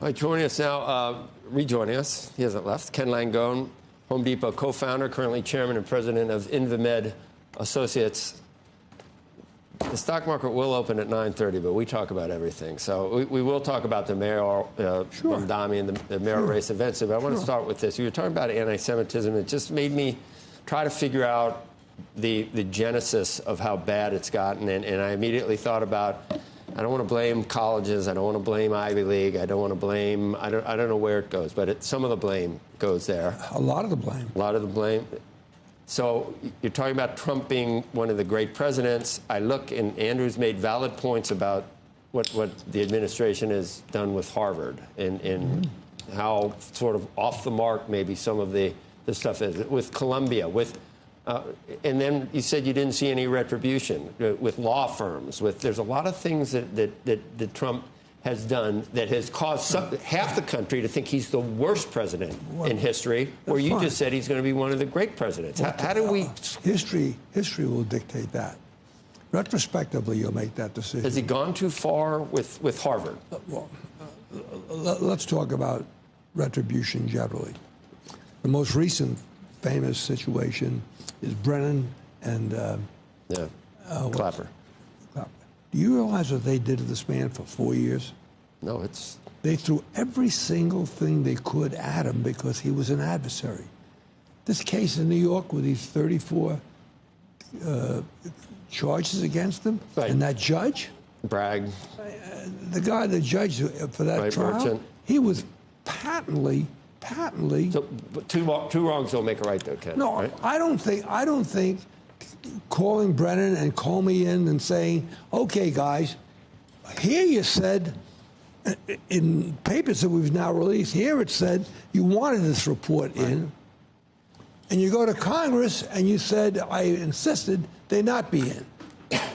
All right, joining us now, rejoining us, he hasn't left, Ken Langone, Home Depot co-founder, currently chairman and president of Invamed Associates. The stock market will open at 9:30, but we talk about everything. So we will talk about the mayoral Mamdani and the mayoral race events. But I want to start with this. You were talking about anti-Semitism. It just made me try to figure out the genesis of how bad it's gotten. And I immediately thought about, I don't want to blame colleges. I don't want to blame Ivy League. I don't want to blame, I don't know where it goes, but some of the blame goes there. A lot of the blame. A lot of the blame. So you're talking about Trump being one of the great presidents. I look, and Andrew's made valid points about what the administration has done with Harvard and how sort of off the mark maybe some of the stuff is. With Columbia, and then you said you didn't see any retribution with law firms. There's a lot of things that Trump has done that has caused half the country to think he's the worst president in history, where you just said he's going to be one of the great presidents. How do we... History will dictate that. Retrospectively, you'll make that decision. Has he gone too far with Harvard? Well, let's talk about retribution generally. The most recent famous situation is Brennan and... Clapper. Do you realize what they did to this man for 4 years? No, They threw every single thing they could at him because he was an adversary. This case in New York with these 34 charges against him, and that judge, Bragg, the judge for that trial, Merchant. He was patently. So, but two wrongs don't make a right, though, Ken. No, right? I don't think calling Brennan and Comey in and saying, okay, guys, here you said, in papers that we've now released, here it said you wanted this report in, and you go to Congress and you said, I insisted they not be in.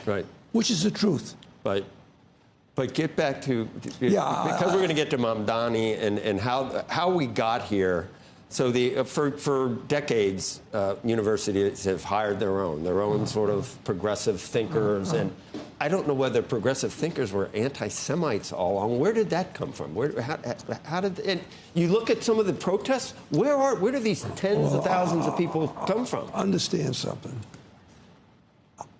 Right. Which is the truth. But get back to, because we're going to get to Mamdani and how we got here. So for decades, universities have hired their own sort of progressive thinkers, and I don't know whether progressive thinkers were anti-Semites all along. Where did that come from? How did? And you look at some of the protests. Where do these tens of thousands of people come from? Understand something.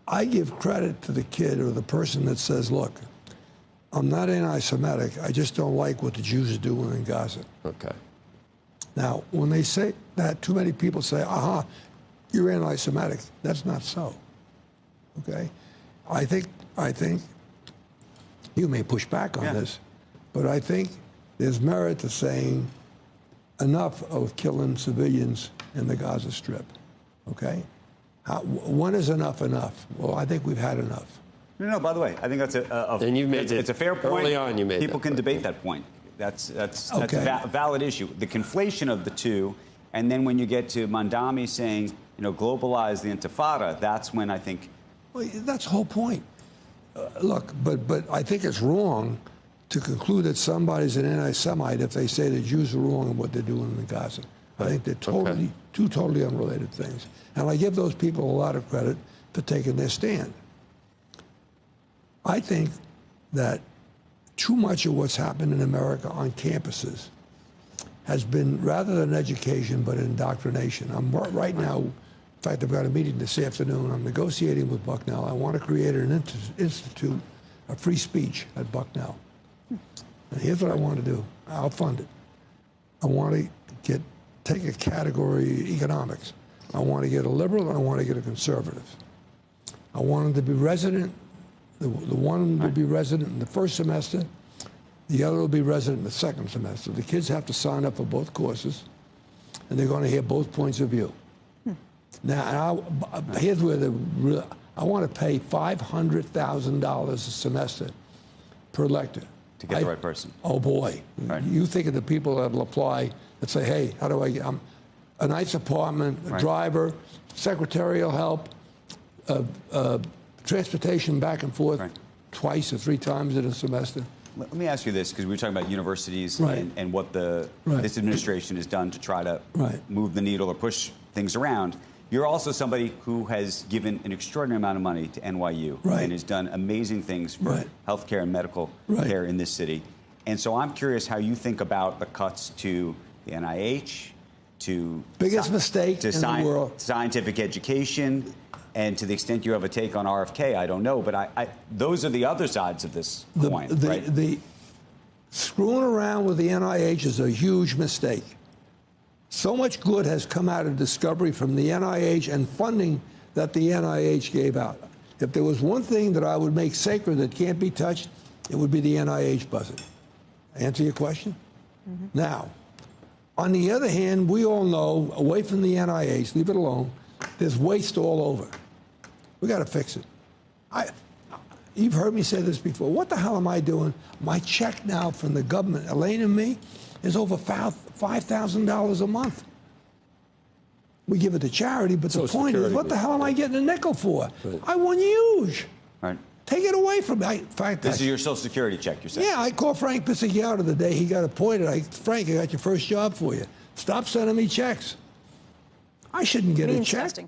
I give credit to the kid or the person that says, "Look, I'm not anti-Semitic. I just don't like what the Jews are doing in Gaza." Okay. Now, when they say that, too many people say, aha, you're anti-Semitic. That's not so, okay? I think you may push back on this, but I think there's merit to saying enough of killing civilians in the Gaza Strip, okay? When is enough enough? Well, I think we've had enough. No, by the way, I think that's and you made it's a fair point. Early on, you made People can point. debate that point. That's okay. a valid issue. The conflation of the two, and then when you get to Mamdani saying, globalize the Intifada, that's when I think... Well, that's the whole point. Look, but I think it's wrong to conclude that somebody's an anti-Semite if they say the Jews are wrong in what they're doing in Gaza. I think they're two totally unrelated things. And I give those people a lot of credit for taking their stand. I think that too much of what's happened in America on campuses has been, rather than education, but indoctrination. I'm right now, in fact, I've got a meeting this afternoon. I'm negotiating with Bucknell. I want to create an institute of free speech at Bucknell. And here's what I want to do. I'll fund it. I want to take a category, economics. I want to get a liberal and I want to get a conservative. I want them to be resident. The one will be resident in the first semester. The other will be resident in the second semester. The kids have to sign up for both courses, and they're going to hear both points of view. Now, here's where I want to pay $500,000 a semester per lector. To get the right person. Oh, boy. Right. You think of the people that will apply that say, hey, how do I get a nice apartment, a driver, secretarial help, transportation back and forth twice or three times in a semester. Let me ask you this, because we were talking about universities and what this administration has done to try to move the needle or push things around. You're also somebody who has given an extraordinary amount of money to NYU and has done amazing things for healthcare and medical care in this city. And so I'm curious how you think about the cuts to the NIH, to biggest mistake in the world, scientific education, and to the extent you have a take on RFK, I don't know. But those are the other sides of this coin, right? The screwing around with the NIH is a huge mistake. So much good has come out of discovery from the NIH and funding that the NIH gave out. If there was one thing that I would make sacred that can't be touched, it would be the NIH budget. Answer your question? Mm-hmm. Now, on the other hand, we all know, away from the NIH, leave it alone, there's waste all over. We got to fix it. You've heard me say this before. What the hell am I doing? My check now from the government, Elaine and me, is over $5,000 a month. We give it to charity, but the point is, what the hell am I getting a nickel for? Right. I won huge. Right. Take it away from me. In fact, this is your Social Security check, you're saying? Yeah, I called Frank Pisichiotto the day he got appointed. Frank, I got your first job for you. Stop sending me checks. I shouldn't get a check.